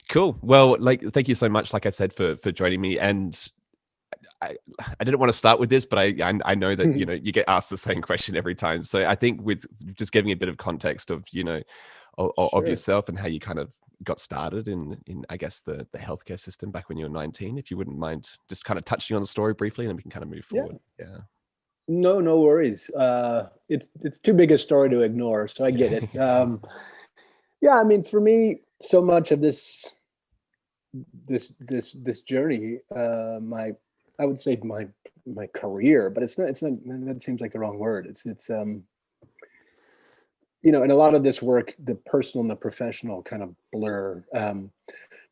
Cool. Well, like, thank you so much, like I said, for joining me. And I didn't want to start with this, but I know that, you get asked the same question every time. So I think with just giving a bit of context of, of Sure. yourself and how you kind of got started in I guess the healthcare system back when you were 19, if you wouldn't mind just kind of touching on the story briefly, and then we can kind of move Yeah. forward. Yeah. No, no worries. It's too big a story to ignore, so I get it. Yeah, I mean, for me, so much of this journey, my I would say my career, but it's not that seems like the wrong word. And a lot of this work, the personal and the professional kind of blur.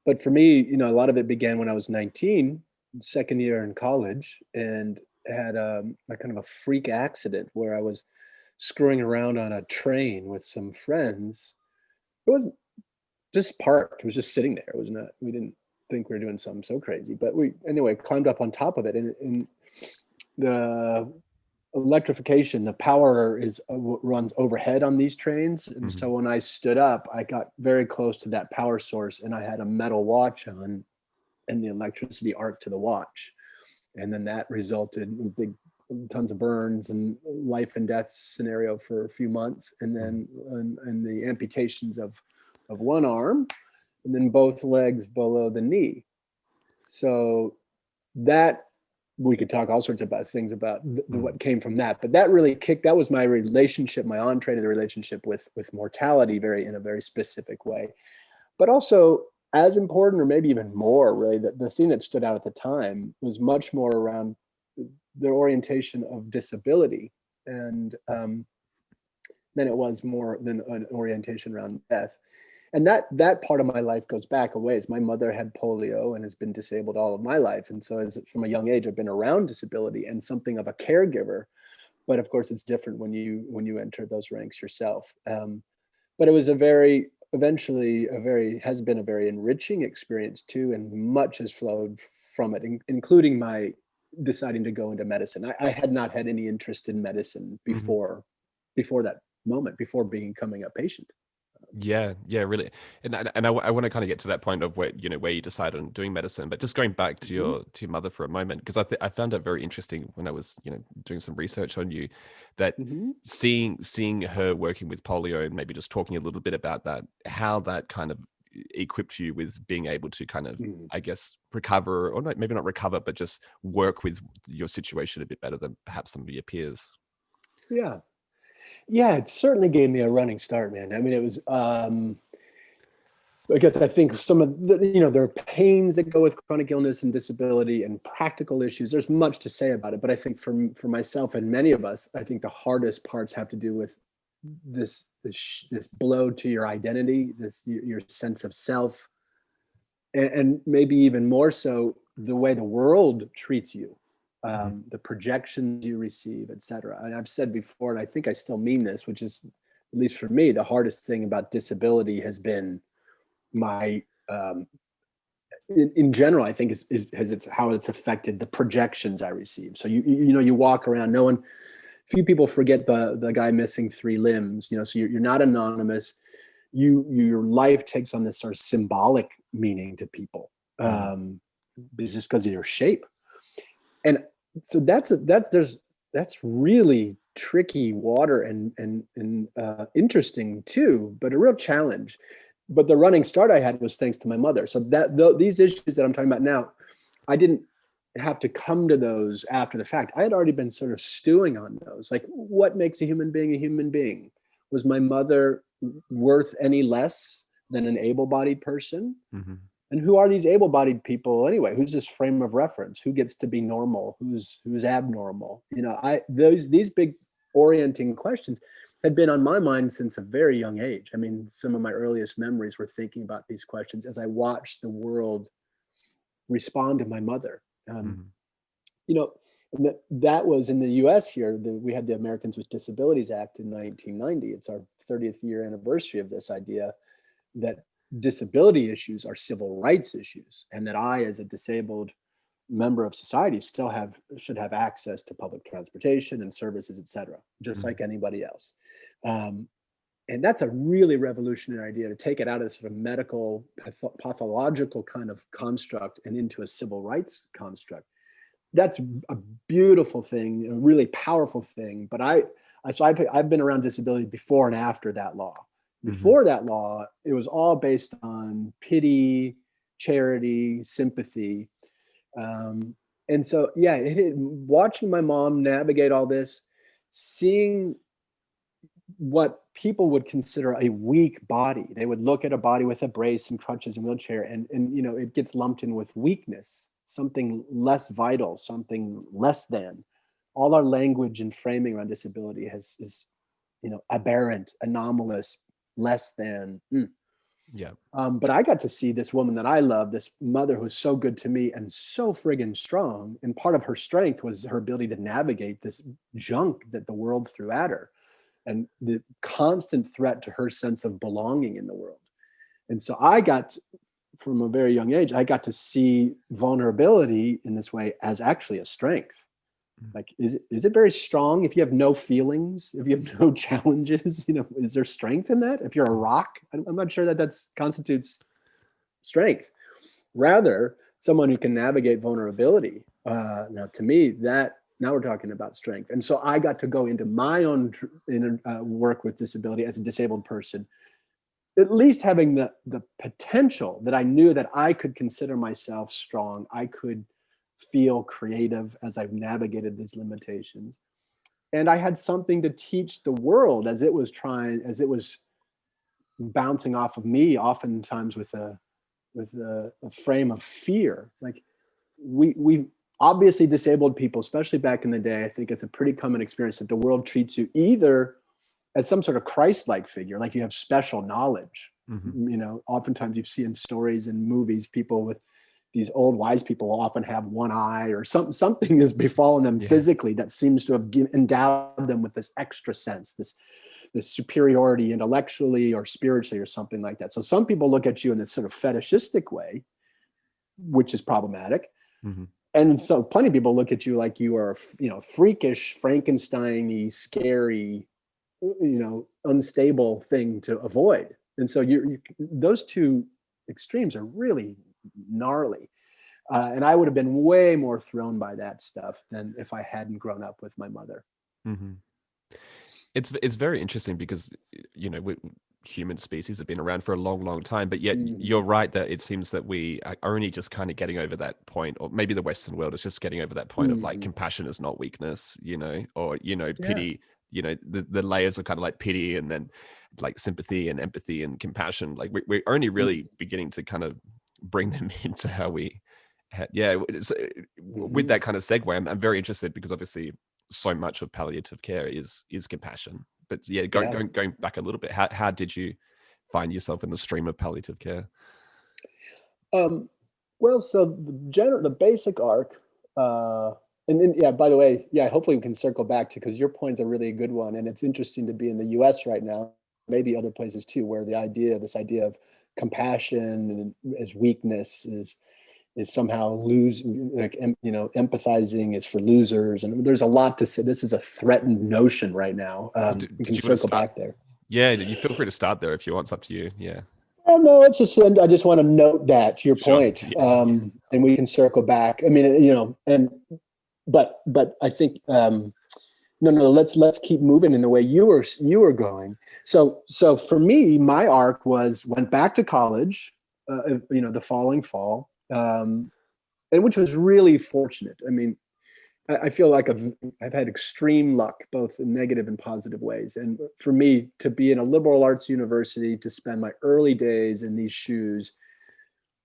But for me, a lot of it began when I was 19, second year in college, and had a kind of a freak accident where I was screwing around on a train with some friends. It was just parked. It was just sitting there. It was not. We didn't think we were doing something so crazy, but we anyway climbed up on top of it, and the electrification, the power runs overhead on these trains, and Mhm. so when I stood up, I got very close to that power source, and I had a metal watch on, and the electricity arc to the watch, and then that resulted in big tons of burns and life and death scenario for a few months, and Mhm. then and the amputations of one arm, and then both legs below the knee. So that we could talk all sorts about things about Mhm. what came from that, but that really that was my relationship, my entree to the relationship with mortality, very in a very specific way. But also, as important, or maybe even more, really, the thing that stood out at the time was much more around the orientation of disability, and than it was more than an orientation around death. And that part of my life goes back a ways. My mother had polio and has been disabled all of my life, and so from a young age, I've been around disability and something of a caregiver. But of course, it's different when you enter those ranks yourself. But it was eventually a very has been a very enriching experience too, and much has flowed from it, including my deciding to go into medicine. I had not had any interest in medicine Mhm. before that moment, before becoming a patient. Yeah, yeah, really. And I want to kind of get to that point of where, where you decided on doing medicine, but just going back to Mhm, your mother for a moment, because I found it very interesting when I was, doing some research on you, that mhm, seeing her working with polio and maybe just talking a little bit about that, how that kind of equipped you with being able to kind of, mhm. I guess, recover, or not, maybe not recover, but just work with your situation a bit better than perhaps some of your peers. Yeah. Yeah, it certainly gave me a running start, man. I mean, it was, I guess I think some of there are pains that go with chronic illness and disability and practical issues. There's much to say about it, but I think for myself and many of us, I think the hardest parts have to do with this blow to your identity, your sense of self, and maybe even more so the way the world treats you, Mhm. the projections you receive, et cetera. And I've said before, and I think I still mean this, which is, at least for me, the hardest thing about disability has been my in general, I think is has it's how it's affected the projections I receive. So you walk around, no one, few people forget the guy missing three limbs. So you're not anonymous. Your life takes on this sort of symbolic meaning to people, Mhm. just because of your shape. And so that's really tricky water, and interesting too, but a real challenge. But the running start I had was thanks to my mother. So these issues that I'm talking about now, I didn't have to come to those after the fact. I had already been sort of stewing on those. Like, what makes a human being a human being? Was my mother worth any less than an able-bodied person? Mhm. And who are these able-bodied people anyway? Who's this frame of reference? Who gets to be normal? Who's abnormal? I these big orienting questions had been on my mind since a very young age. I mean, some of my earliest memories were thinking about these questions as I watched the world respond to my mother. Um, Mhm. you know, and that was in the U.S. here. We had the Americans with Disabilities Act in 1990. It's our 30th year anniversary of this idea that disability issues are civil rights issues, and that I, as a disabled member of society, should have access to public transportation and services, et cetera, just Mhm. like anybody else. Um, And that's a really revolutionary idea, to take it out of this sort of medical pathological kind of construct and into a civil rights construct. That's a beautiful thing, a really powerful thing. But I've been around disability before and after that law. Before that law, it was all based on pity, charity, sympathy. And so, yeah, watching my mom navigate all this, seeing what people would consider a weak body. They would look at a body with a brace and crutches and wheelchair, and it gets lumped in with weakness, something less vital, something less than. All our language and framing around disability is aberrant, anomalous, less than. Yeah. But I got to see this woman that I love, this mother who's so good to me and so friggin' strong. And part of her strength was her ability to navigate this junk that the world threw at her, and the constant threat to her sense of belonging in the world. And so from a very young age, I got to see vulnerability in this way as actually a strength. Like, is it very strong if you have no feelings, if you have no challenges? Is there strength in that? If you're a rock, I'm not sure that constitutes strength. Rather, someone who can navigate vulnerability. Now, to me, now we're talking about strength. And so I got to go into my own work with disability as a disabled person, at least having the potential that I knew that I could consider myself strong. I could feel creative as I've navigated these limitations. And I had something to teach the world as it was bouncing off of me, oftentimes with a frame of fear. Like, we obviously, disabled people, especially back in the day, I think it's a pretty common experience that the world treats you either as some sort of Christ-like figure, like you have special knowledge. Oftentimes you see in stories and movies, people with these old wise people will often have one eye, or something has befallen them physically that seems to have endowed them with this extra sense, this superiority intellectually or spiritually or something like that. So some people look at you in this sort of fetishistic way, which is problematic. And so plenty of people look at you like you are, freakish, Frankenstein-y, scary, unstable thing to avoid. And so those two extremes are really gnarly. And I would have been way more thrown by that stuff than if I hadn't grown up with my mother. It's very interesting because, human species have been around for a long, long time, but yet you're right that it seems that we are only just kind of getting over that point, or maybe the Western world is just getting over that point of like compassion is not weakness, or pity. The layers are kind of like pity, and then like sympathy and empathy and compassion. Like we're only really beginning to kind of bring them into how we. With that kind of segue, I'm very interested because obviously so much of palliative care is compassion. But going back a little bit, how did you find yourself in the stream of palliative care? Well, so the basic arc, and then, by the way, hopefully we can circle back to, because your point's a really good one, and it's interesting to be in the U.S. right now, maybe other places too, where this idea of compassion as weakness is somehow empathizing is for losers, and there's a lot to say. This is a threatened notion right now. We can circle back there. Yeah, you feel free to start there if you want. It's up to you. Yeah. Oh no, it's just, I just want to note that, to your point, and we can circle back. I mean, but I think no. Let's keep moving in the way you were going. So for me, my arc went back to college, the following fall. And which was really fortunate. I mean, I feel like I've had extreme luck, both in negative and positive ways. And for me to be in a liberal arts university, to spend my early days in these shoes,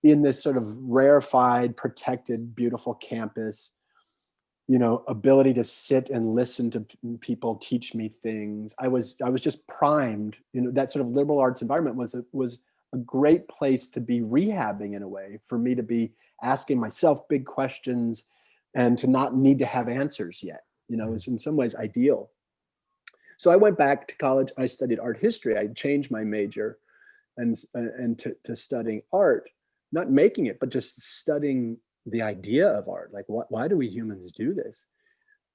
in this sort of rarefied, protected, beautiful campus, ability to sit and listen to people teach me things. I was just primed. That sort of liberal arts environment was a great place to be rehabbing, in a way, for me to be asking myself big questions and to not need to have answers yet. It's in some ways ideal. So I went back to college. I studied art history. I changed my major and to studying art, not making it, but just studying the idea of art. Like, why do we humans do this?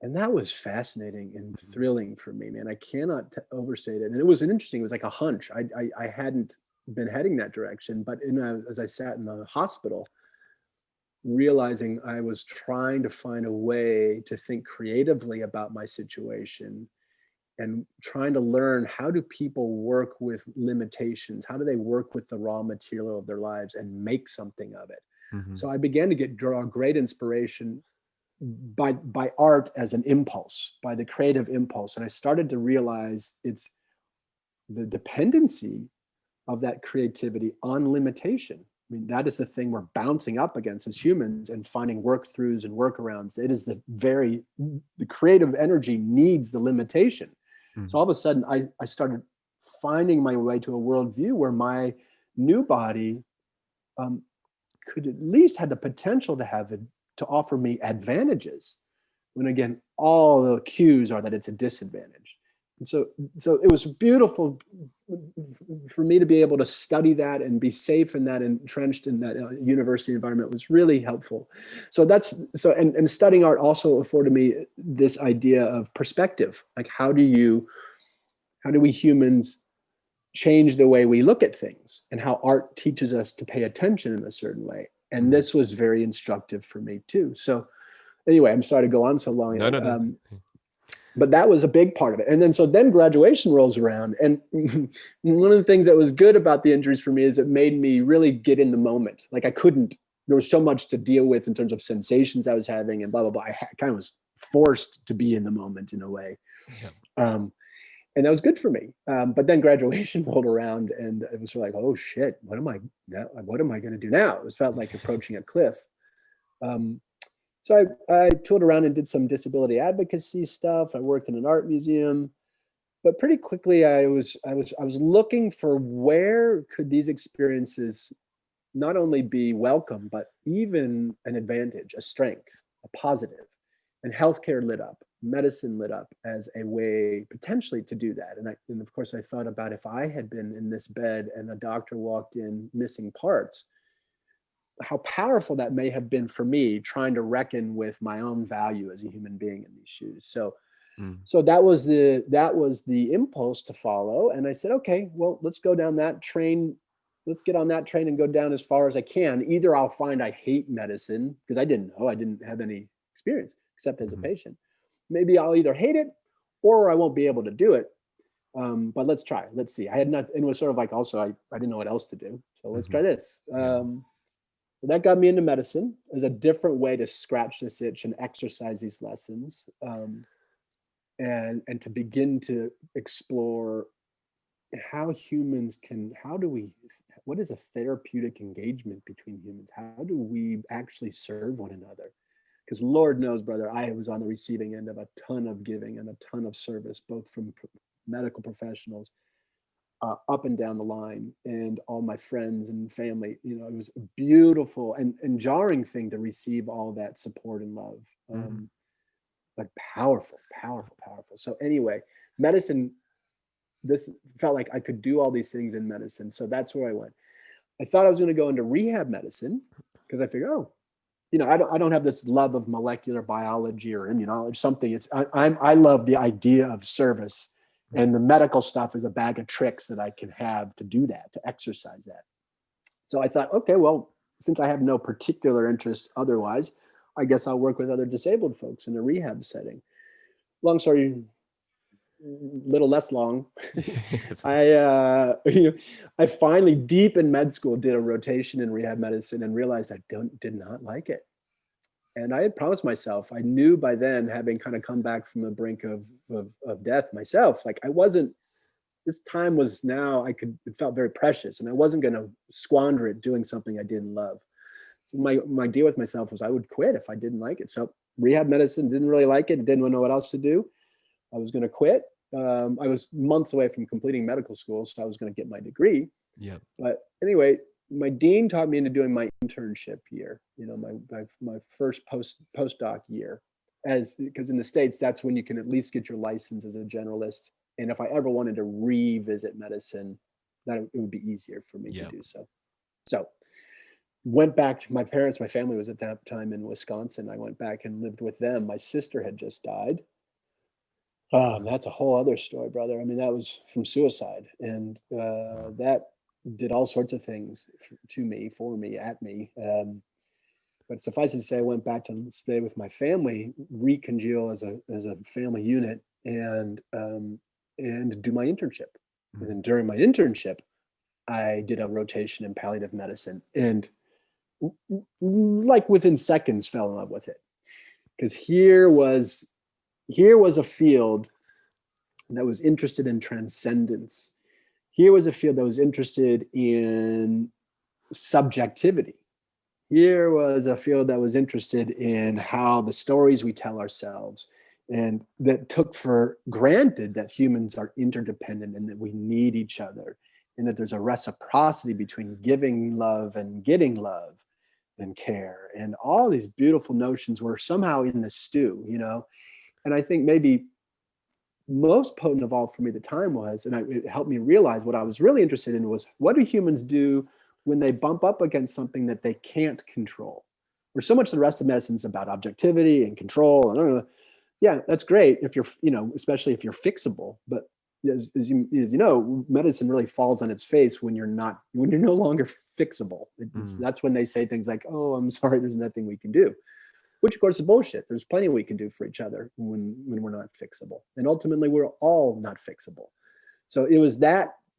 And that was fascinating and Mhm. thrilling for me, man. I cannot overstate it. And it was it was like a hunch. I hadn't been heading that direction, but as I sat in the hospital, realizing I was trying to find a way to think creatively about my situation and trying to learn, how do people work with limitations? How do they work with the raw material of their lives and make something of it? Mhm. So I began to draw great inspiration by art as an impulse, by the creative impulse. And I started to realize it's the dependency of that creativity on limitation. I mean, that is the thing we're bouncing up against as humans, and finding work throughs and workarounds. It is the creative energy needs the limitation. So Mhm. all of a sudden, I started finding my way to a worldview where my new body um, could at least had the potential to offer me advantages, when again all the cues are that it's a disadvantage. And so it was beautiful for me to be able to study that and be safe in that, entrenched in that university environment, was really helpful. And studying art also afforded me this idea of perspective. Like, how do we humans change the way we look at things, and how art teaches us to pay attention in a certain way. And Mhm. this was very instructive for me too. So anyway, I'm sorry to go on so long. No, no, no. But that was a big part of it. And then graduation rolls around. And one of the things that was good about the injuries for me is it made me really get in the moment. Like, there was so much to deal with in terms of sensations I was having and blah, blah, blah. Kind of was forced to be in the moment in a way. Yeah. Um, and that was good for me. But then graduation rolled around, and it was sort of like, oh shit, what am I going to do now? It felt like approaching a cliff. Um, so I toured around and did some disability advocacy stuff. I worked in an art museum, but pretty quickly I was looking for, where could these experiences not only be welcome, but even an advantage, a strength, a positive. And healthcare lit up, medicine lit up as a way potentially to do that. And of course I thought about, if I had been in this bed and a doctor walked in missing parts, how powerful that may have been for me, trying to reckon with my own value as a human being in these shoes. Mm. So that was the impulse to follow. And I said, okay, well, let's go down that train. Let's get on that train and go down as far as I can. Either I'll find I hate medicine, because I didn't know, I didn't have any experience except as a Mhm. patient. Maybe I'll either hate it or I won't be able to do it. But let's try. Let's see. I had not, and it was sort of like, also I didn't know what else to do. So let's try Mhm. this. Yeah. So that got me into medicine as a different way to scratch this itch and exercise these lessons, and to begin to explore how humans can, what is a therapeutic engagement between humans? How do we actually serve one another? Because Lord knows, brother, I was on the receiving end of a ton of giving and a ton of service, both from medical professionals up and down the line, and all my friends and family. It was a beautiful and jarring thing to receive all that support and love. Mhm. Like, powerful, powerful, powerful. So anyway, medicine, this felt like I could do all these things in medicine. So that's where I went. I thought I was going to go into rehab medicine, because I figured, oh, I don't have this love of molecular biology or immunology, something. I love the idea of service, and the medical stuff is a bag of tricks that I can have to do that, to exercise that. So I thought, okay, well, since I have no particular interest otherwise, I guess I'll work with other disabled folks in a rehab setting. Long story, little less long. Yes. I finally, deep in med school, did a rotation in rehab medicine and realized I did not like it. And I had promised myself, I knew by then, having kind of come back from the brink of death myself, like, I wasn't, this time was now, it felt very precious, and I wasn't going to squander it doing something I didn't love. So my deal with myself was, I would quit if I didn't like it. So rehab medicine, didn't really like it, didn't know what else to do. I was going to quit. I was months away from completing medical school, so I was going to get my degree. Yep. But anyway, my dean talked me into doing my internship year. My first postdoc year, because in the States, that's when you can at least get your license as a generalist. And if I ever wanted to revisit medicine, that it would be easier for me to Yep. do so. So went back to my family was at that time in Wisconsin. I went back and lived with them. My sister had just died. That's a whole other story, brother. I mean, that was from suicide, and that did all sorts of things to me, for me, at me. But suffice it to say, I went back to stay with my family, recongeal as a family unit, and do my internship. And then during my internship, I did a rotation in palliative medicine, and like within seconds, fell in love with it, because here was a field that was interested in transcendence. Here was a field that was interested in subjectivity. Here was a field that was interested in how the stories we tell ourselves, and that took for granted that humans are interdependent and that we need each other, and that there's a reciprocity between giving love and getting love and care. And all these beautiful notions were somehow in the stew, you know? And I think maybe most potent of all for me at the time was, and it helped me realize what I was really interested in was, what do humans do when they bump up against something that they can't control? Where so much of the rest of medicine is about objectivity and control. And yeah, that's great if you're, you know, especially if you're fixable. But as you know, medicine really falls on its face when you're no longer fixable. That's when they say things like, "Oh, I'm sorry, there's nothing we can do." Which of course is bullshit. There's plenty we can do for each other when we're not fixable. And ultimately we're all not fixable. So it was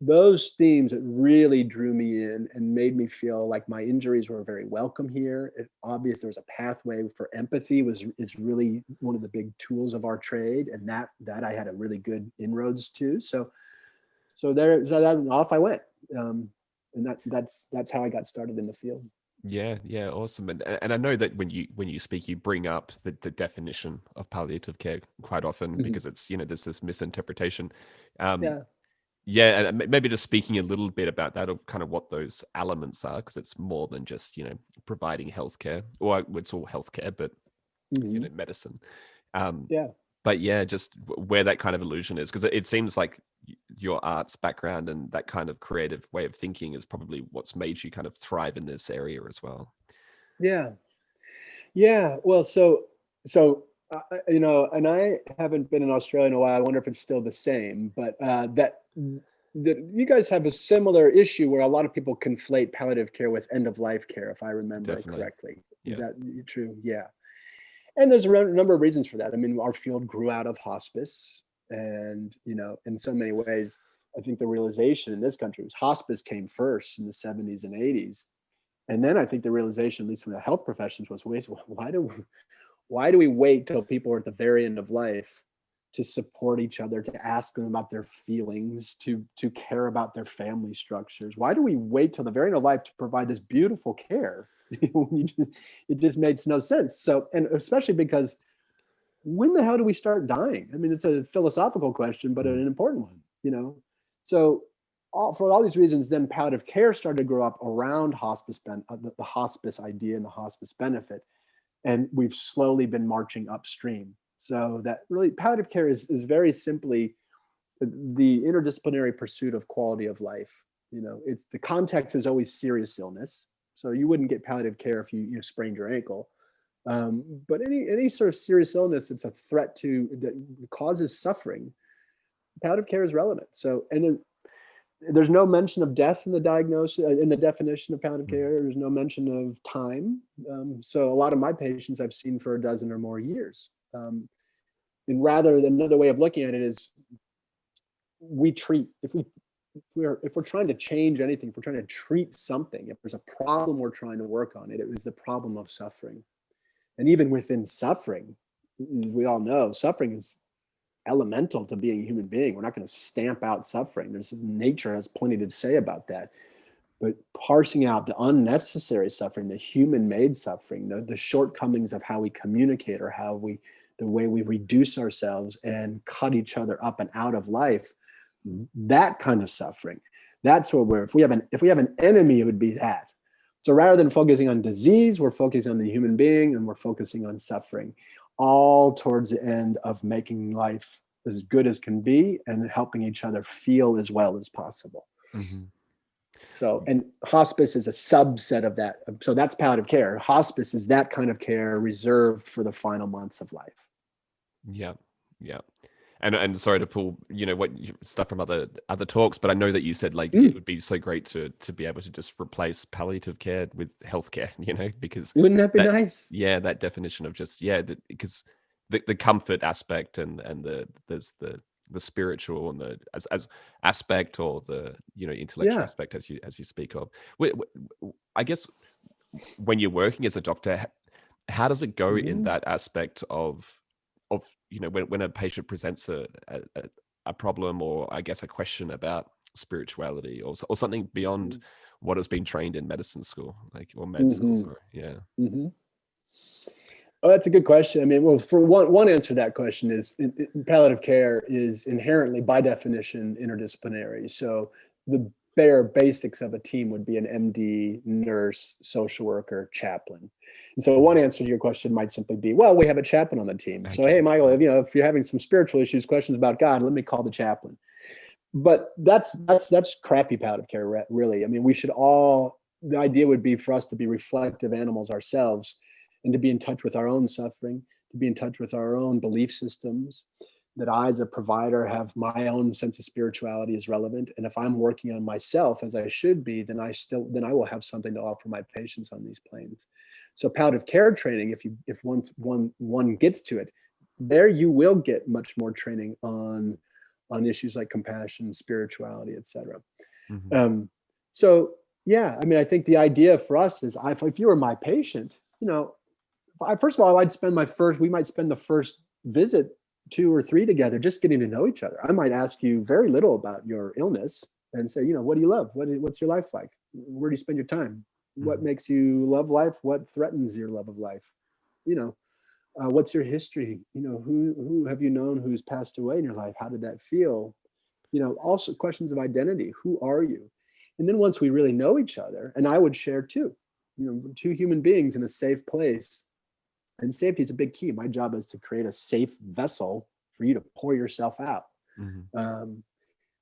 those themes that really drew me in and made me feel like my injuries were very welcome here. Obvious there was a pathway for empathy is really one of the big tools of our trade. And that I had a really good inroads to. So off I went. And that's how I got started in the field. Yeah, awesome. And I know that when you speak, you bring up the definition of palliative care quite often, because it's, you know, there's this misinterpretation. Yeah. Yeah, and maybe just speaking a little bit about that, of kind of what those elements are, because it's more than just, you know, providing healthcare, or it's all healthcare, but you know, medicine. Yeah. But yeah, just where that kind of illusion is, because it seems like your arts background and that kind of creative way of thinking is probably what's made you kind of thrive in this area as well. Yeah. Yeah. Well, you know, and I haven't been in Australia in a while. I wonder if it's still the same, but that you guys have a similar issue where a lot of people conflate palliative care with end of life care, if I remember Definitely. correctly. Is Yeah. that true? Yeah. And there's a number of reasons for that. I mean, our field grew out of hospice, and you know, in so many ways, I think the realization in this country was hospice came first in the 70s and 80s. And then I think the realization, at least from the health professions, was, why do we wait till people are at the very end of life to support each other, to ask them about their feelings, to care about their family structures? Why do we wait till the very end of life to provide this beautiful care? It just makes no sense. So, and especially because when the hell do we start dying? I mean, it's a philosophical question, but an important one, you know? So for all these reasons, then palliative care started to grow up around hospice, the hospice idea and the hospice benefit. And we've slowly been marching upstream. So that really palliative care is very simply the interdisciplinary pursuit of quality of life. You know, it's the context is always serious illness. So you wouldn't get palliative care if you sprained your ankle. But any sort of serious illness, it's a threat to that causes suffering. Palliative care is relevant. So, and then there's no mention of death in the diagnosis, in the definition of palliative care. There's no mention of time. So a lot of my patients I've seen for a dozen or more years. And rather than another way of looking at it is, we treat if we're trying to change anything, if we're trying to treat something, if there's a problem we're trying to work on, it was the problem of suffering. And even within suffering, we all know suffering is elemental to being a human being. We're not going to stamp out suffering. Nature has plenty to say about that. But parsing out the unnecessary suffering, the human-made suffering, the shortcomings of how we communicate, or the way we reduce ourselves and cut each other up and out of life, that kind of suffering. That's where if we have an enemy, it would be that. So rather than focusing on disease, we're focusing on the human being, and we're focusing on suffering, all towards the end of making life as good as can be and helping each other feel as well as possible. Mm-hmm. So, and hospice is a subset of that. So that's palliative care. Hospice is that kind of care reserved for the final months of life. Yeah, yeah. And sorry to pull, stuff from other talks, but I know that you said like it would be so great to be able to just replace palliative care with healthcare, because Wouldn't that be that, nice? yeah, that definition of just, because the comfort aspect and there's the spiritual and the as aspect, or the intellectual Yeah. aspect, as you speak of. I guess when you're working as a doctor, how does it go in that aspect of when a patient presents a problem, or I guess a question about spirituality, or something beyond what has been trained in medicine school, or med school, sorry. Yeah. Oh, that's a good question. I mean, well, for one answer to that question is palliative care is inherently, by definition, interdisciplinary. So the bare basics of a team would be an MD, nurse, social worker, chaplain. And so one answer to your question might simply be, well, we have a chaplain on the team. So, hey, Michael, if you're having some spiritual issues, questions about God, let me call the chaplain. But that's crappy palliative care, really. I mean, the idea would be for us to be reflective animals ourselves, and to be in touch with our own suffering, to be in touch with our own belief systems, that I, as a provider, have my own sense of spirituality is relevant. And if I'm working on myself as I should be, then I will have something to offer my patients on these planes. So palliative care training, if one gets to it, there you will get much more training on issues like compassion, spirituality, etc. So yeah, I mean, I think the idea for us is, if you were my patient, first of all, we might spend the first visit 2 or 3 together, just getting to know each other. I might ask you very little about your illness and say, what do you love? What's your life like? Where do you spend your time? What makes you love life? What threatens your love of life? What's your history? Who have you known who's passed away in your life? How did that feel? Also questions of identity. Who are you? And then once we really know each other, and I would share too, 2 human beings in a safe place. And safety is a big key. My job is to create a safe vessel for you to pour yourself out.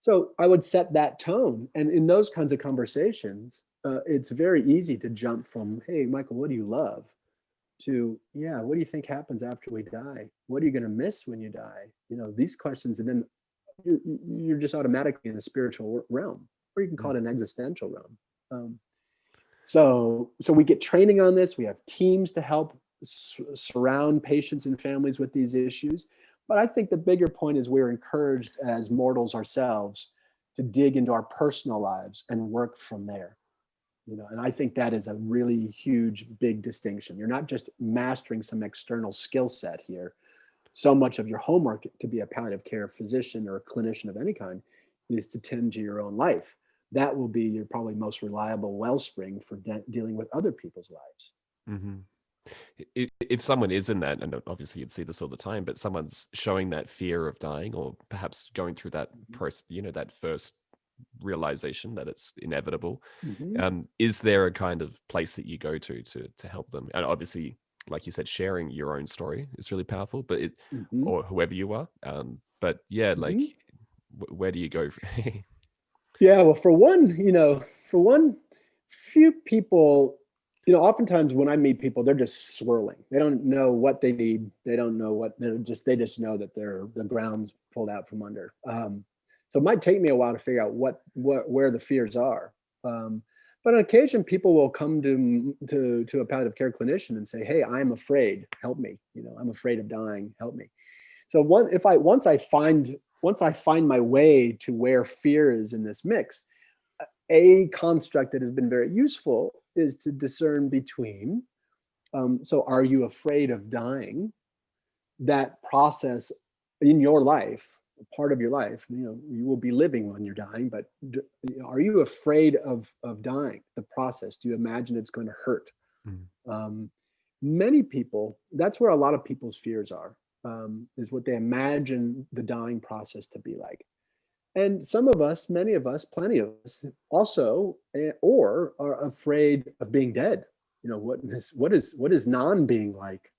So I would set that tone. And in those kinds of conversations, it's very easy to jump from, hey, Michael, what do you love? To, yeah, what do you think happens after we die? What are you going to miss when you die? These questions. And then you're just automatically in the spiritual realm, or you can call it an existential realm. So we get training on this. We have teams to help surround patients and families with these issues. But I think the bigger point is we're encouraged as mortals ourselves to dig into our personal lives and work from there. And I think that is a really huge, big distinction. You're not just mastering some external skill set here. So much of your homework to be a palliative care physician or a clinician of any kind is to tend to your own life. That will be your probably most reliable wellspring for dealing with other people's lives. If someone is in that, and obviously you'd see this all the time, but someone's showing that fear of dying, or perhaps going through that process, that first realization that it's inevitable, is there a kind of place that you go to help them? And obviously, like you said, sharing your own story is really powerful, but or whoever you are, but yeah, like where do you go? Yeah, well, for one, few people, oftentimes when I meet people, they're just swirling. They don't know what they need. They don't know what they just know that the ground's pulled out from under. So it might take me a while to figure out where the fears are. But on occasion, people will come to a palliative care clinician and say, "Hey, I'm afraid. Help me. I'm afraid of dying. Help me." So once I find my way to where fear is in this mix, a construct that has been very useful is to discern between. So are you afraid of dying? That process in your life, part of your life, you will be living when you're dying, but are you afraid of dying? The process, do you imagine it's going to hurt? Many people, that's where a lot of people's fears are, is what they imagine the dying process to be like. And some of us, many of us, plenty of us also, or are afraid of being dead. What is non-being like?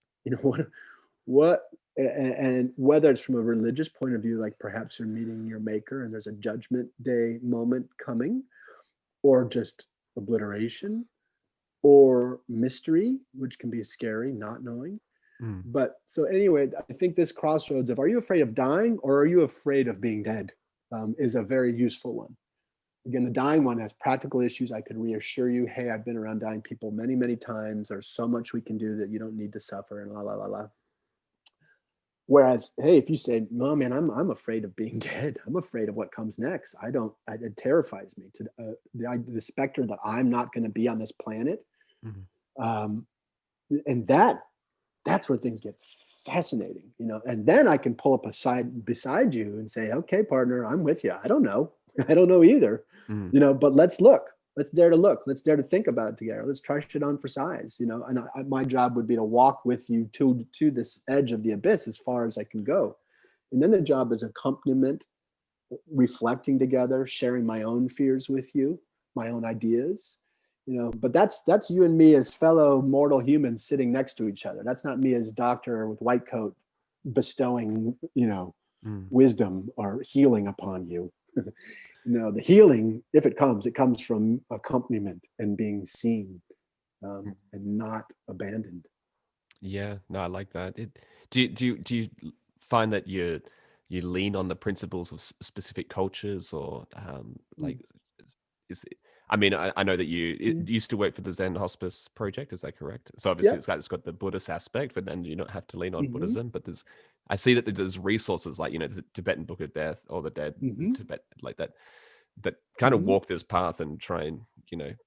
What, and whether it's from a religious point of view, like perhaps you're meeting your maker and there's a judgment day moment coming, or just obliteration, or mystery, which can be scary, not knowing. Mm. But so anyway, I think this crossroads of, are you afraid of dying or are you afraid of being dead, is a very useful one. Again, the dying one has practical issues. I could reassure you, hey, I've been around dying people many, many times. There's so much we can do that you don't need to suffer, and la la la la. Whereas, hey, if you say, no, man, I'm afraid of being dead. I'm afraid of what comes next. It terrifies me to the specter that I'm not going to be on this planet. Mm-hmm. And that's where things get fascinating, and then I can pull up beside you and say, okay, partner, I'm with you. I don't know. I don't know either, Mm. but let's look. Let's dare to look. Let's dare to think about it together. Let's try shit on for size, and my job would be to walk with you to this edge of the abyss as far as I can go. And then the job is accompaniment, reflecting together, sharing my own fears with you, my own ideas, but that's you and me as fellow mortal humans sitting next to each other. That's not me as doctor with white coat bestowing, Mm. wisdom or healing upon you. The healing, if it comes from accompaniment and being seen, and not abandoned. Yeah, no, I like that. Do you find that you lean on the principles of specific cultures, or like is it, I mean, I know that you used to work for the Zen Hospice project. Is that correct? So obviously Yep. it's got the Buddhist aspect, but then you don't have to lean on Mm-hmm. Buddhism. But I see that there's resources like the Tibetan Book of Death or the Dead, the Mm-hmm. Tibet, like that kind of Mm-hmm. walk this path and try and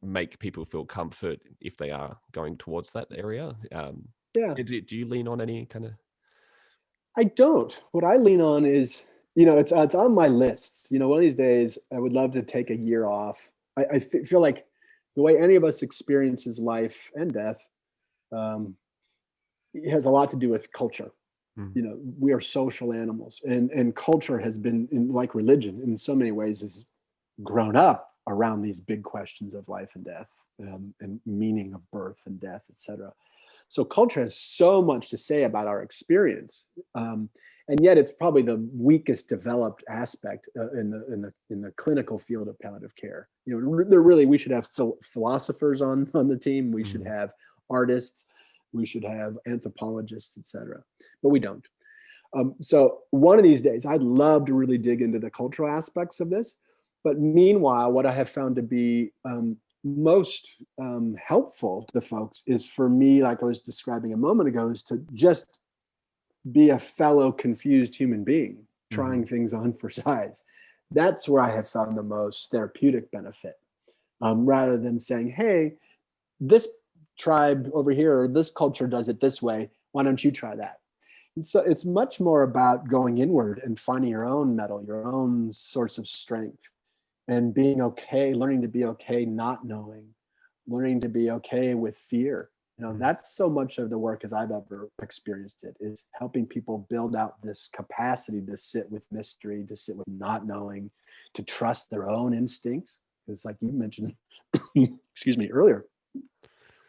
make people feel comfort if they are going towards that area. Yeah. Do you lean on any kind of? I don't. What I lean on is, it's on my list. One of these days, I would love to take a year off. I feel like the way any of us experiences life and death, um, it has a lot to do with culture. Mm, We are social animals, and culture has been, like religion, in so many ways, has grown up around these big questions of life and death, and meaning of birth and death, etc. So culture has so much to say about our experience, and yet it's probably the weakest developed aspect, in the clinical field of palliative care. We should have philosophers on the team. We should mm, have artists. We should have anthropologists, etc. But we don't. So one of these days, I'd love to really dig into the cultural aspects of this. But meanwhile, what I have found to be, most helpful to folks is, for me, like I was describing a moment ago, is to just be a fellow confused human being mm, trying things on for size. That's where I have found the most therapeutic benefit, rather than saying, hey, this tribe over here or this culture does it this way. Why don't you try that? And so it's much more about going inward and finding your own mettle, your own source of strength, and being okay, learning to be okay not knowing, learning to be okay with fear. mm, That's so much of the work as I've ever experienced it, is helping people build out this capacity to sit with mystery, to sit with not knowing, to trust their own instincts. Because, like you mentioned, excuse me, earlier,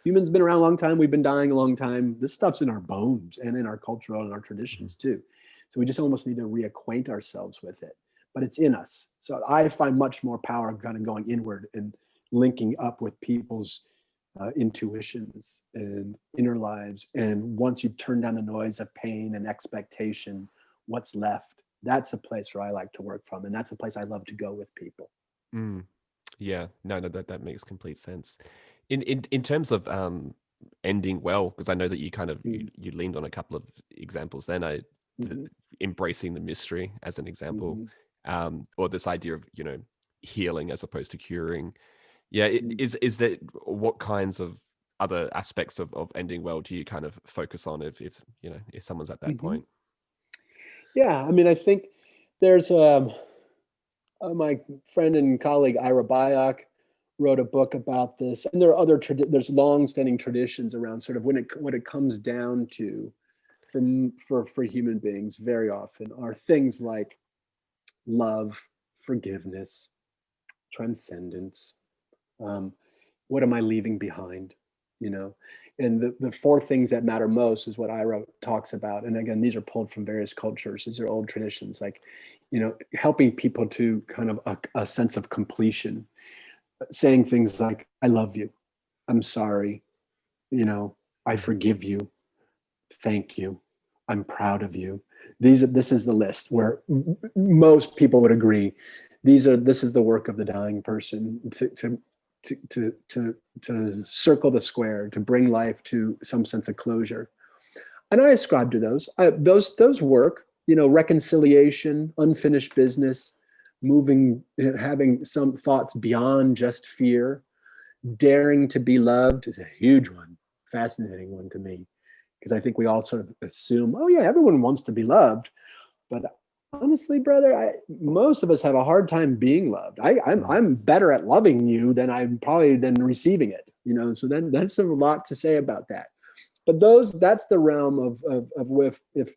humans been around a long time. We've been dying a long time. This stuff's in our bones and in our cultural and our mm, traditions too. So we just almost need to reacquaint ourselves with it. But it's in us. So I find much more power kind of going inward and linking up with people's intuitions and inner lives. And once you turn down the noise of pain and expectation, what's left? That's a place where I like to work from. And that's a place I love to go with people. mm. Yeah, no, that makes complete sense. In terms of ending well, because I know that you kind of Mm-hmm. you leaned on a couple of examples. Then Mm-hmm. embracing the mystery as an example, Mm-hmm. or this idea of healing as opposed to curing. Yeah, Mm-hmm. is that what kinds of other aspects of ending well do you kind of focus on if if someone's at that Mm-hmm. point? Yeah, I mean, I think there's my friend and colleague Ira Byock wrote a book about this, and there are there's long-standing traditions around sort of when it comes down to, for human beings, very often are things like love, forgiveness, transcendence. Um, what am I leaving behind? You know, and the four things that matter most is what Ira talks about. And again, these are pulled from various cultures. These are old traditions, like, helping people to kind of a sense of completion. saying things like, I love you, I'm sorry, I forgive you, thank you, I'm proud of you. This is the list where most people would agree. This is the work of the dying person to circle the square, to bring life to some sense of closure. And I ascribe to those. Those work. Reconciliation, unfinished business, moving, having some thoughts beyond just fear, daring to be loved is a huge one, fascinating one to me, because I think we all sort of assume, oh yeah, everyone wants to be loved, but honestly, brother, most of us have a hard time being loved. I'm better at loving you than receiving it. So then that's a lot to say about that. But that's the realm of if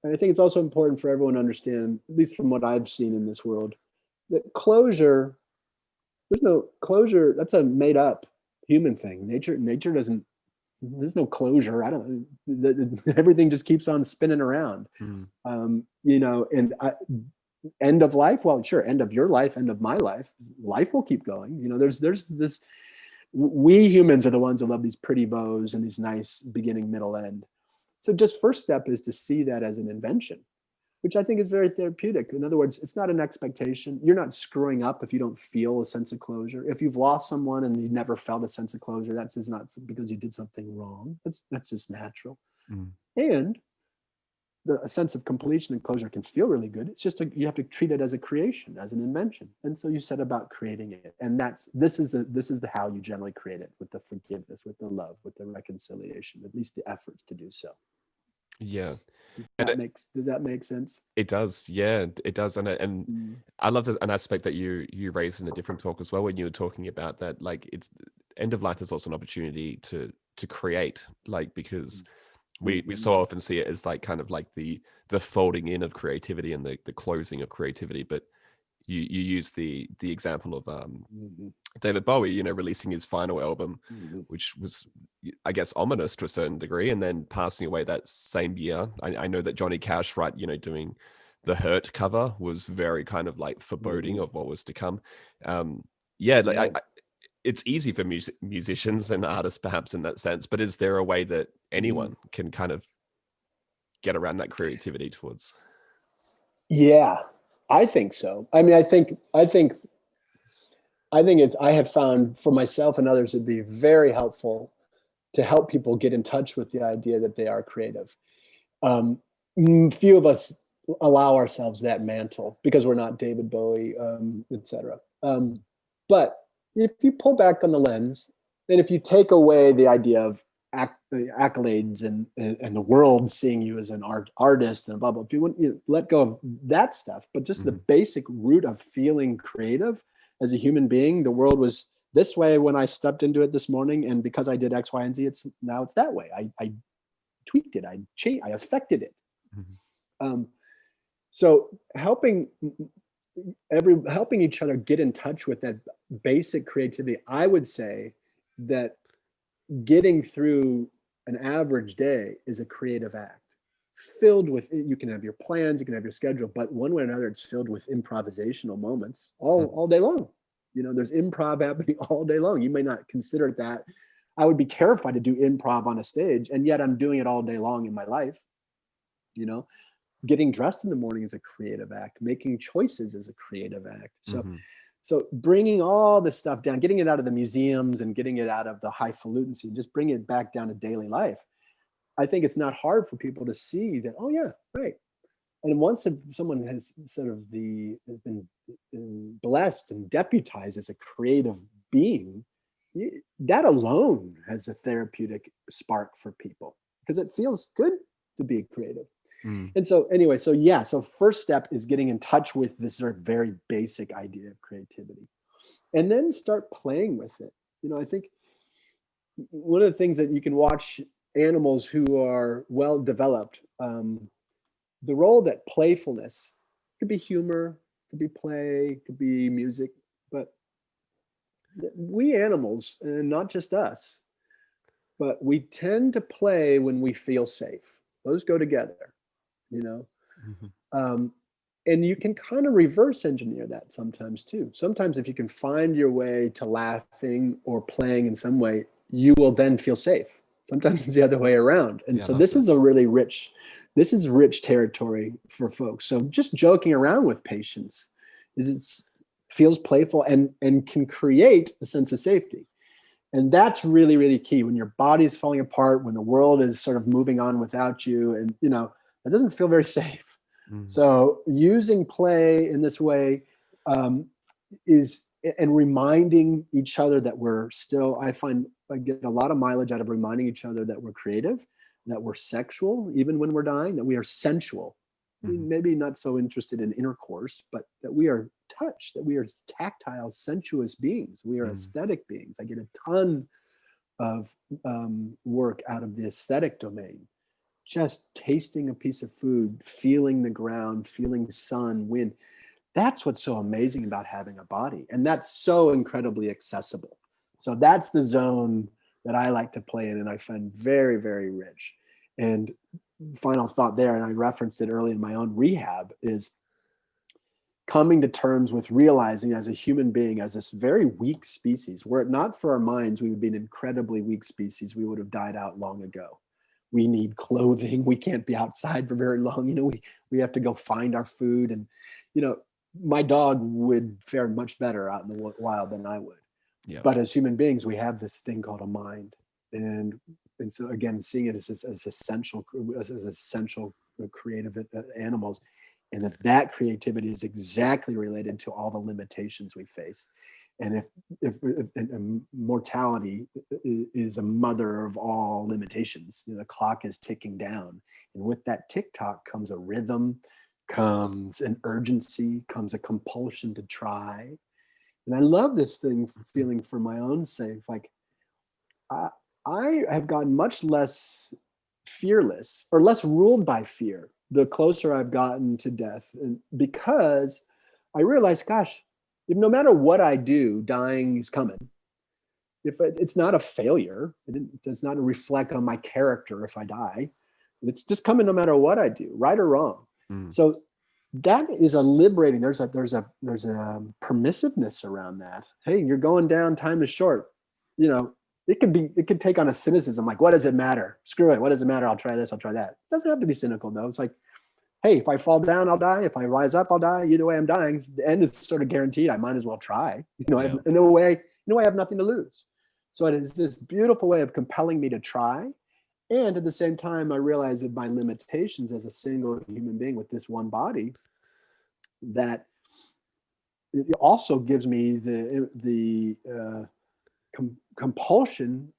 and I think it's also important for everyone to understand, at least from what I've seen in this world, that closure, there's no closure. That's a made up human thing. Nature doesn't, there's no closure. Everything just keeps on spinning around. End of life. Well, sure. End of your life, end of my life. Life will keep going. There's this, we humans are the ones who love these pretty bows and these nice beginning, middle, end. So just first step is to see that as an invention, which I think is very therapeutic. In other words, it's not an expectation. You're not screwing up if you don't feel a sense of closure. If you've lost someone and you never felt a sense of closure, that's just not because you did something wrong. That's just natural. And a sense of completion and closure can feel really good. It's just you have to treat it as a creation, as an invention. And so you set about creating it. And this is the how you generally create it, with the forgiveness, with the love, with the reconciliation, at least the effort to do so. Yeah. Does that make sense? It does. Yeah, it does. And I love an aspect that you raised in a different talk as well, when you were talking about that, like, it's end of life is also an opportunity to create, like, because we so often see it as like kind of like the folding in of creativity and the closing of creativity. But you use the example of David Bowie, releasing his final album, which was, I guess, ominous to a certain degree, and then passing away that same year. I know that Johnny Cash, right, doing the Hurt cover was very kind of like foreboding of what was to come. It's easy for musicians and artists perhaps in that sense, but is there a way that anyone can kind of get around that creativity towards? Yeah, I think so. I mean, I think I have found for myself and others, it'd be very helpful to help people get in touch with the idea that they are creative. Few of us allow ourselves that mantle because we're not David Bowie, etc. But if you pull back on the lens, and if you take away the idea of accolades and the world seeing you as an artist and blah blah, if you let go of that stuff, but just the basic root of feeling creative as a human being, the world was this way when I stepped into it this morning, and because I did X, Y, and Z, it's that way. I tweaked it, I changed, I affected it. So helping each other get in touch with that basic creativity, I would say that getting through an average day is a creative act, filled with, you can have your plans, you can have your schedule, but one way or another, it's filled with improvisational moments all day long. There's improv happening all day long. You may not consider it that. I would be terrified to do improv on a stage, and yet I'm doing it all day long in my life. Getting dressed in the morning is a creative act. Making choices is a creative act. So bringing all this stuff down, getting it out of the museums and getting it out of the highfalutincy, and just bringing it back down to daily life. I think it's not hard for people to see that, oh yeah, right. And once someone has been blessed and deputized as a creative being, that alone has a therapeutic spark for people, because it feels good to be creative. And so anyway, so first step is getting in touch with this sort of very basic idea of creativity, and then start playing with it. I think one of the things that you can watch animals who are well developed, the role that playfulness could be humor, could be play, could be music, but we animals, and not just us, but we tend to play when we feel safe. Those go together. And you can kind of reverse engineer that sometimes too. Sometimes if you can find your way to laughing or playing in some way, you will then feel safe. Sometimes it's the other way around. And Yeah, I so love this that. is this is rich territory for folks. So just joking around with patients is it's feels playful and can create a sense of safety. And that's really, really key when your body is falling apart, when the world is sort of moving on without you. And, that doesn't feel very safe. Mm, So using play in this way um, is, and reminding each other that we're still, I find I get a lot of mileage out of reminding each other that we're creative, that we're sexual, even when we're dying, that we are sensual. mhm, Maybe not so interested in intercourse, but that we are touch, that we are tactile, sensuous beings. We are mm, aesthetic beings. I get a ton of work out of the aesthetic domain. Just tasting a piece of food, feeling the ground, feeling sun, wind. That's what's so amazing about having a body. And that's so incredibly accessible. So that's the zone that I like to play in and I find very, very rich. And final thought there, and I referenced it early in my own rehab, is coming to terms with realizing as a human being, as this very weak species, were it not for our minds, we would be an incredibly weak species. We would have died out long ago. We need clothing. We can't be outside for very long. We have to go find our food. And, you know, my dog would fare much better out in the wild than I would. yeah. But as human beings, we have this thing called a mind. And so again, seeing it as essential creative animals, and that creativity is exactly related to all the limitations we face. And if mortality is a mother of all limitations, the clock is ticking down, and with that tick tock comes a rhythm, comes an urgency, comes a compulsion to try. And I love this thing Mhm, feeling for my own sake. Like I, I have gotten much less fearless or less ruled by fear the closer I've gotten to death. And because I realized, gosh, if no matter what I do, dying is coming. If it's not a failure, it does not reflect on my character if I die. It's just coming no matter what I do, right or wrong. mm, So that is a liberating. There's a permissiveness around that. Hey, you're going down. Time is short. You know, it could take on a cynicism like, what does it matter? Screw it. What does it matter? I'll try this. I'll try that. It doesn't have to be cynical though. It's like, hey, if I fall down, I'll die. If I rise up, I'll die. Either way, I'm dying. The end is sort of guaranteed. I might as well try. yeah. In a way, I have nothing to lose. So it is this beautiful way of compelling me to try. And at the same time, I realize that my limitations as a single human being with this one body, that it also gives me the compulsion,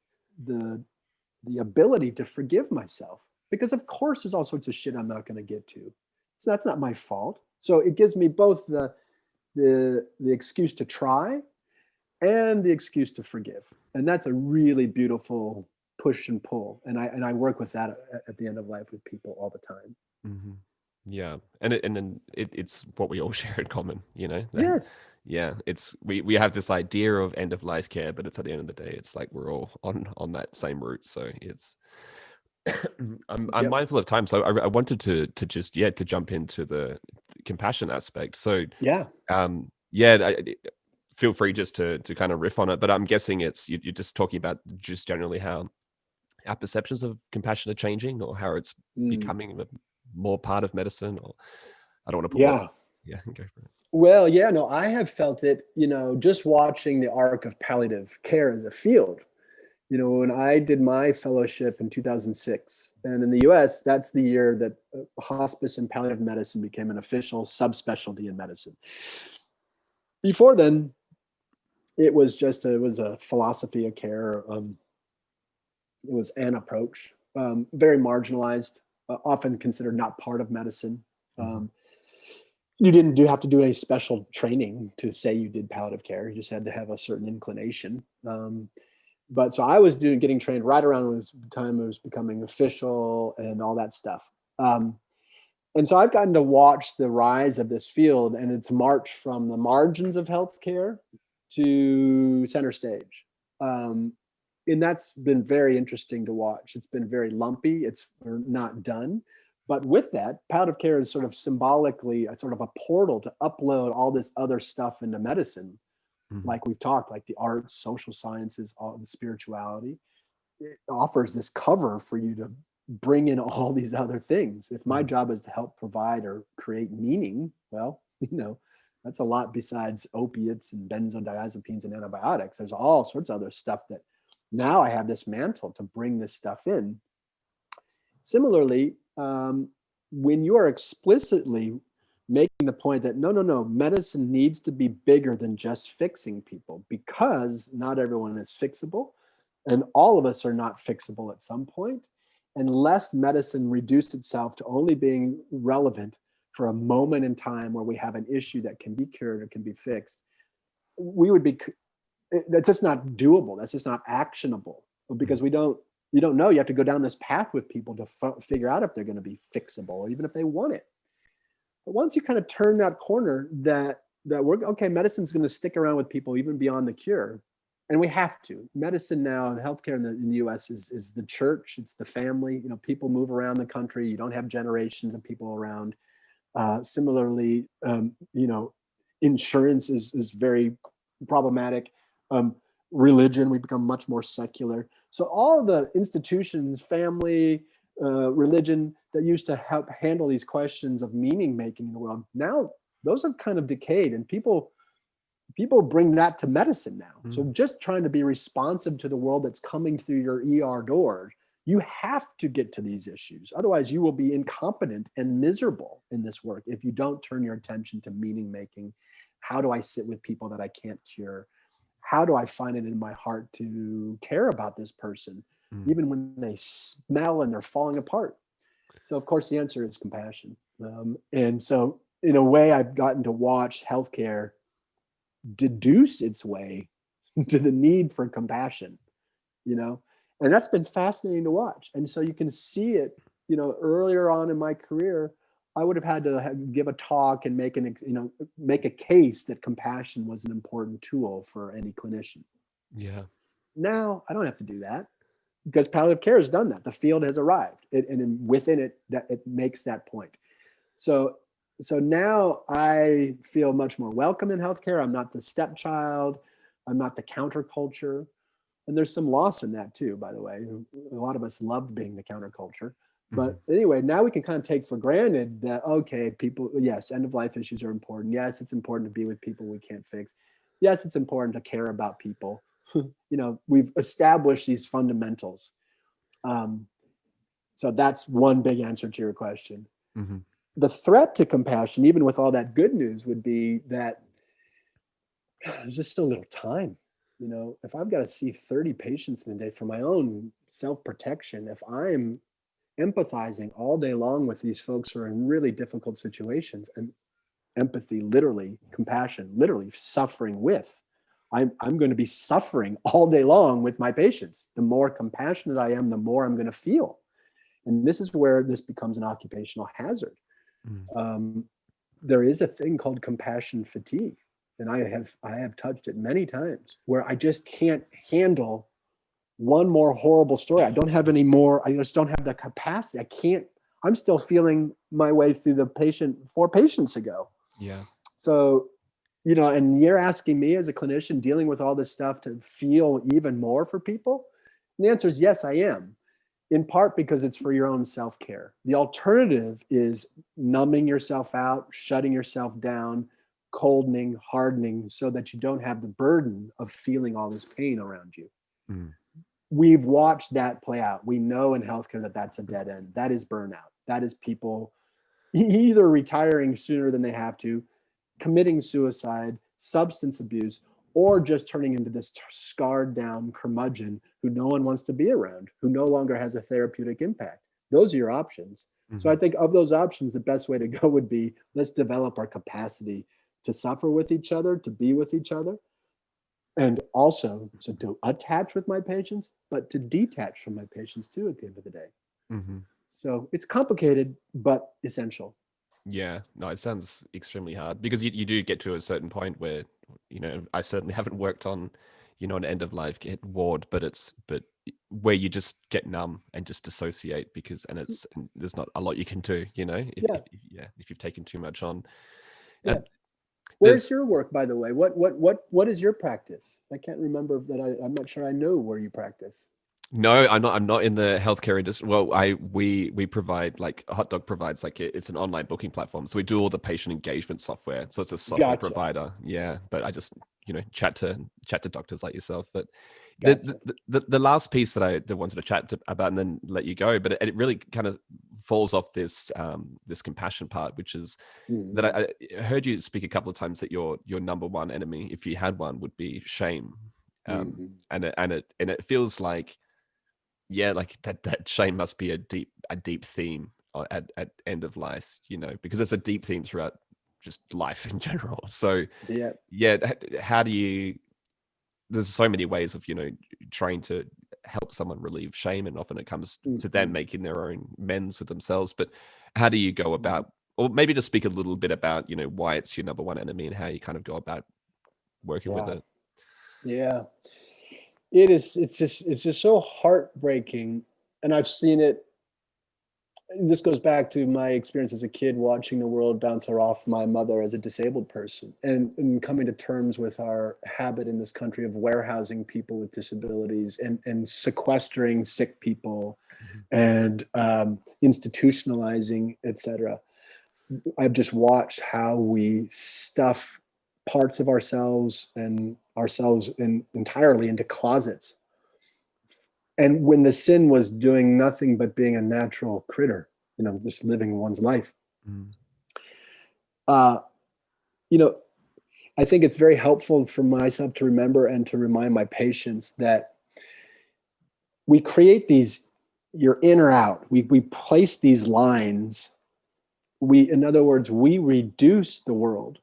the ability to forgive myself, because of course there's all sorts of shit I'm not going to get to. So that's not my fault. So it gives me both the excuse to try and the excuse to forgive, and that's a really beautiful push and pull. And I work with that at the end of life with people all the time. Mhm. Yeah, and then it's what we all share in common, you know? That Yes. yeah, it's we have this idea of end of life care, but it's at the end of the day, it's like we're all on that same route. So it's I'm Yep. mindful of time, so I wanted to just yeah to jump into the compassion aspect. So Yeah. yeah, feel free just to kind of riff on it, but I'm guessing it's you're just talking about just generally how our perceptions of compassion are changing, or how it's Mm. becoming a more part of medicine, or I don't want to put words. Yeah. Yeah, go for it. Well, yeah, no, I have felt it, just watching the arc of palliative care as a field. When I did my fellowship in 2006, and in the US, that's the year that hospice and palliative medicine became an official subspecialty in medicine. Before then, it was a philosophy of care. It was an approach, very marginalized, often considered not part of medicine. Mhm. Um, you didn't have to do any special training to say you did palliative care. You just had to have a certain inclination. But so I was getting trained right around the time it was becoming official and all that stuff. And so I've gotten to watch the rise of this field and its march from the margins of healthcare to center stage. Um, and that's been very interesting to watch. It's been very lumpy. It's not done, But with that, palliative care is sort of symbolically a sort of a portal to upload all this other stuff into medicine, Mhm. like we've talked, like the arts, social sciences, all the spirituality. It offers this cover for you to bring in all these other things. If my Mhm. job is to help provide or create meaning, well, that's a lot besides opiates and benzodiazepines and antibiotics. There's all sorts of other stuff that now I have this mantle to bring this stuff in. Similarly, when you are explicitly making the point that no, medicine needs to be bigger than just fixing people, because not everyone is fixable, and all of us are not fixable at some point, unless medicine reduced itself to only being relevant for a moment in time where we have an issue that can be cured or can be fixed, we would be, that's just not doable. That's just not actionable, Mhm. because you don't know. You have to go down this path with people to figure out if they're going to be fixable or even if they want it. But once you kind of turn that corner, that we're okay, medicine's going to stick around with people even beyond the cure, and we have to. Medicine now and healthcare in the U.S. is the church. It's the family. People move around the country. You don't have generations of people around. Similarly, insurance is very problematic. Um, Religion, we become much more secular. So all the institutions, family, religion that used to help handle these questions of meaning making in the world, now those have kind of decayed, and people bring that to medicine now. So Mm. just trying to be responsive to the world that's coming through your ER door, you have to get to these issues. Otherwise, you will be incompetent and miserable in this work if you don't turn your attention to meaning making. How do I sit with people that I can't cure? How do I find it in my heart to care about this person, Mm. even when they smell and they're falling apart? So, of course, the answer is compassion. And so, in a way, I've gotten to watch healthcare deduce its way to the need for compassion, you know, and that's been fascinating to watch. And so you can see it, earlier on in my career, I would have had to give a talk and make a case that compassion was an important tool for any clinician. Yeah. Now I don't have to do that, because palliative care has done that. The field has arrived, and within it, that it makes that point. So so now I feel much more welcome in healthcare. I'm not the stepchild. I'm not the counterculture. And there's some loss in that too, by the way. A lot of us loved being the counterculture. Mhm. But anyway, now we can kind of take for granted that, okay, people, yes, end of life issues are important. Yes, it's important to be with people we can't fix. Yes, it's important to care about people. We've established these fundamentals. Um, so that's one big answer to your question. Mhm. The threat to compassion, even with all that good news, would be that there's just so little time. If I've got to see 30 patients in a day for my own self protection, if I'm empathizing all day long with these folks who are in really difficult situations, and empathy, literally, compassion, literally suffering with, I'm going to be suffering all day long with my patients. The more compassionate I am, the more I'm going to feel. And this is where this becomes an occupational hazard. Mm. Um, there is a thing called compassion fatigue, and I have touched it many times, where I just can't handle one more horrible story. I don't have any more. I just don't have the capacity. I can't. I'm still feeling my way through the patient 4 patients ago. Yeah. So, and you're asking me as a clinician dealing with all this stuff to feel even more for people. And the answer is yes, I am, in part because it's for your own self-care. The alternative is numbing yourself out, shutting yourself down, coldening, hardening, so that you don't have the burden of feeling all this pain around you. Mm. We've watched that play out. We know in healthcare that that's a dead end. That is burnout. That is people either retiring sooner than they have to, committing suicide, substance abuse, or just turning into this scarred down curmudgeon who no one wants to be around, who no longer has a therapeutic impact. Those are your options. So I Mhm. think of those options, the best way to go would be, let's develop our capacity to suffer with each other, to be with each other, and also to attach with my patients, but to detach from my patients too at the end of the day. Mhm. So it's complicated, but essential. Yeah, no, it sounds extremely hard because you do get to a certain point where, I certainly haven't worked on, an end of life ward, but where you just get numb and just dissociate and there's not a lot you can do, Yeah. if you've taken too much on. Yeah. Uh, Where's there's your work, by the way? What is your practice? I can't remember that. I'm not sure I know where you practice. No, I'm not in the healthcare industry. Well, we provide, like, Hot Dog provides, like, it's an online booking platform. So we do all the patient engagement software. So it's a software Gotcha. provider. Yeah, but I just chat to doctors like yourself. But Gotcha. the last piece that I wanted to about and then let you go, but it really kind of falls off this compassion part, which is that I heard you speak a couple of times that your number one enemy, if you had one, would be shame. Mm-hmm. And it feels like, yeah, like that shame must be a deep theme at end of life, because it's a deep theme throughout just life in general. So Yeah. yeah, how do you, there's so many ways of trying to help someone relieve shame, and often it comes to them Mm-hmm. making their own amends with themselves. But how do you go about, or maybe just speak a little bit about why it's your number one enemy and how you kind of go about working with Yeah. it? Yeah. It is. It's just so heartbreaking, and I've seen it. This goes back to my experience as a kid watching the world bounce off my mother as a disabled person, and coming to terms with our habit in this country of warehousing people with disabilities and sequestering sick people Mhm. and institutionalizing, etc. I've just watched how we stuff parts of ourselves and ourselves entirely into closets. And when the sin was doing nothing but being a natural critter, just living one's life. Mm. Uh, you know, I think it's very helpful for myself to remember and to remind my patients that we create these, you're in or out. We place these lines. In other words, we reduce the world.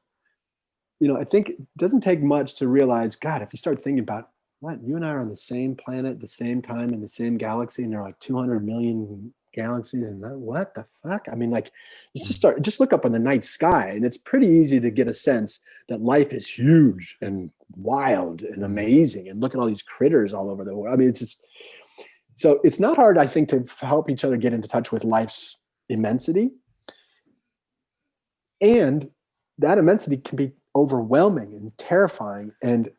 I think it doesn't take much to realize, God, if you start thinking about what, you and I are on the same planet, the same time, in the same galaxy, and there are like 200 million galaxies, and what the fuck? I mean, like, just look up in the night sky, and it's pretty easy to get a sense that life is huge and wild and Mm. amazing. And look at all these critters all over the world. I mean, it's just, so it's not hard, I think, to help each other get into touch with life's immensity. And that immensity can be overwhelming and terrifying, and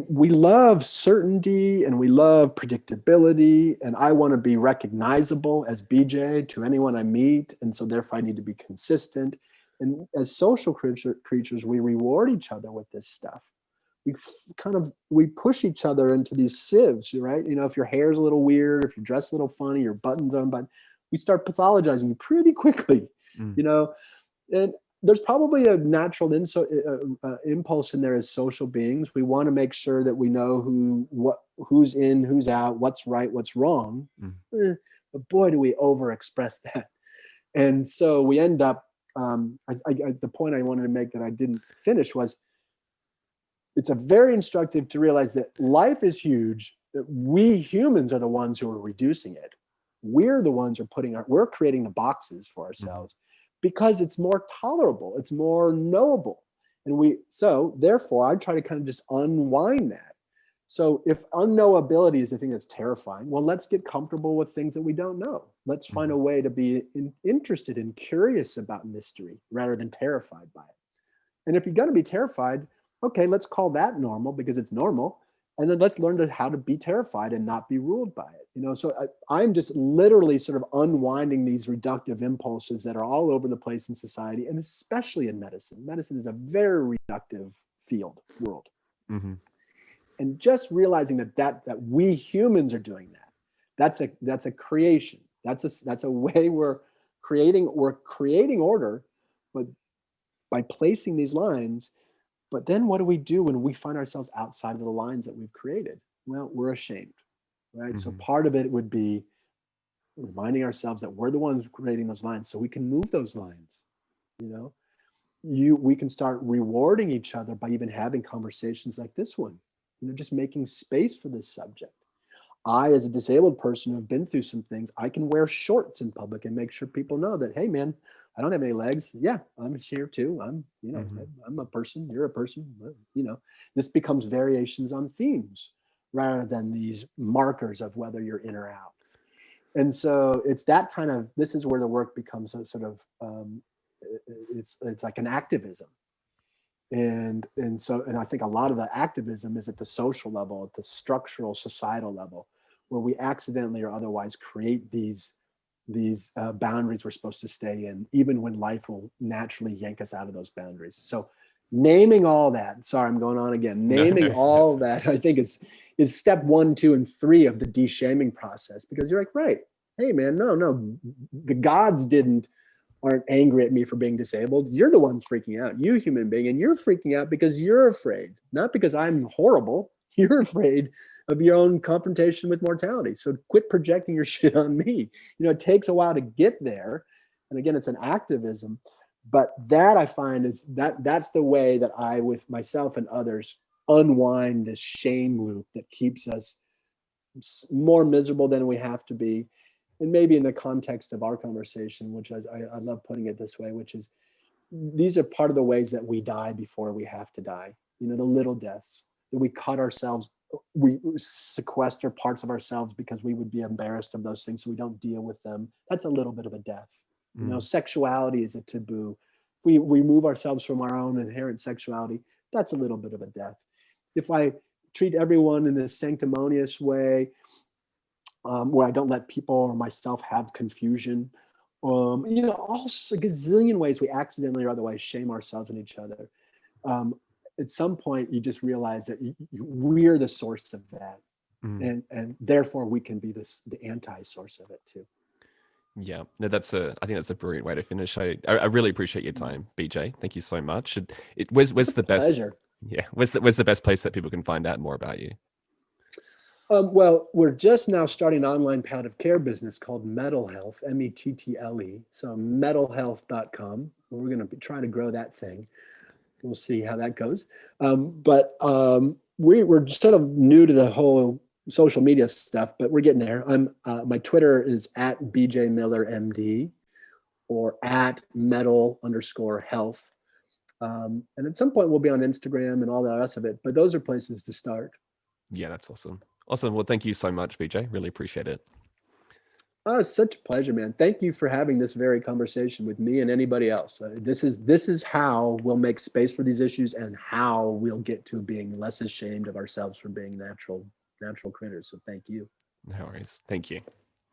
we love certainty and we love predictability, and I want to be recognizable as BJ to anyone I meet, and so therefore I need to be consistent. And as social creatures, we reward each other with this stuff. We push each other into these sieves, right? If your hair's a little weird, if you're dressed a little funny, your buttons unbuttoned, we start pathologizing you pretty quickly. Mm. And there's probably a natural impulse in there as social beings. We want to make sure that we know who's in, who's out, what's right, what's wrong. Mm. But boy, do we overexpress that. And so we end up, the point I wanted to make that I didn't finish was, it's a very instructive to realize that life is huge, that we humans are the ones who are reducing it. We're the ones who we're creating the boxes for ourselves because it's more tolerable, it's more knowable. So therefore I try to kind of just unwind that. So if unknowability is the thing that's terrifying, well, let's get comfortable with things that we don't know. Let's find a way to be interested and curious about mystery rather than terrified by it. And if you're going to be terrified, okay, let's call that normal because it's normal. And then let's learn how to be terrified and not be ruled by it. So I'm just literally sort of unwinding these reductive impulses that are all over the place in society, and especially in medicine. Medicine is a very reductive world. Mm-hmm. And just realizing that we humans are doing that. That's a creation. That's a way we're creating order, but by placing these lines. But then what do we do when we find ourselves outside of the lines that we've created? Well, we're ashamed, right? So part of it would be reminding ourselves that we're the ones creating those lines, so we can move those lines. We can start rewarding each other by even having conversations like this one, just making space for this subject. I, as a disabled person who've been through some things, I can wear shorts in public and make sure people know that, hey man, I don't have any legs. Yeah, I'm here too. I'm a person, you're a person. This becomes variations on themes. rather than these markers of whether you're in or out. And so it's that kind of, this is where the work becomes a sort of, it's like an activism. And I think a lot of the activism is at the social level, at the structural societal level, where we accidentally or otherwise create these boundaries we're supposed to stay in, even when life will naturally yank us out of those boundaries. So naming all that, sorry, I'm going on again, naming all that, I think is step 1, 2, and 3 of the de-shaming process, because you're like, right, hey man, no, the gods aren't angry at me for being disabled. You're the one freaking out, you human being, and you're freaking out because you're afraid, not because I'm horrible. You're afraid of your own confrontation with mortality. So quit projecting your shit on me. It takes a while to get there. And again, it's an activism, but that I find is that's the way that I, with myself and others, unwind this shame loop that keeps us more miserable than we have to be. And maybe in the context of our conversation, which I love putting it this way, which is these are part of the ways that we die before we have to die. The little deaths that we cut ourselves, we sequester parts of ourselves because we would be embarrassed of those things, so we don't deal with them. That's a little bit of a death. Sexuality is a taboo. We remove ourselves from our own inherent sexuality. That's a little bit of a death. If I treat everyone in this sanctimonious way, where I don't let people or myself have confusion, also a gazillion ways we accidentally or otherwise shame ourselves and each other. At some point, you just realize that we're the source of that, and therefore we can be the anti-source of it too. Yeah, no, I think that's a brilliant way to finish. I really appreciate your time, BJ. Thank you so much. Where's the best? Pleasure. Yeah, where's the best place that people can find out more about you? Well, we're just now starting an online palliative care business called Mettle Health, METTLE. So mettlehealth.com. We're going to be trying to grow that thing. We'll see how that goes. But we're sort of new to the whole social media stuff, but we're getting there. My Twitter is at BJ Miller MD or at Mettle_Health. And at some point we'll be on Instagram and all the rest of it, but those are places to start. Yeah, that's awesome. Awesome. Well, thank you so much, BJ. Really appreciate it. Oh, it's such a pleasure, man. Thank you for having this very conversation with me and anybody else. This is how we'll make space for these issues and how we'll get to being less ashamed of ourselves for being natural critters. So thank you. No worries. Thank you.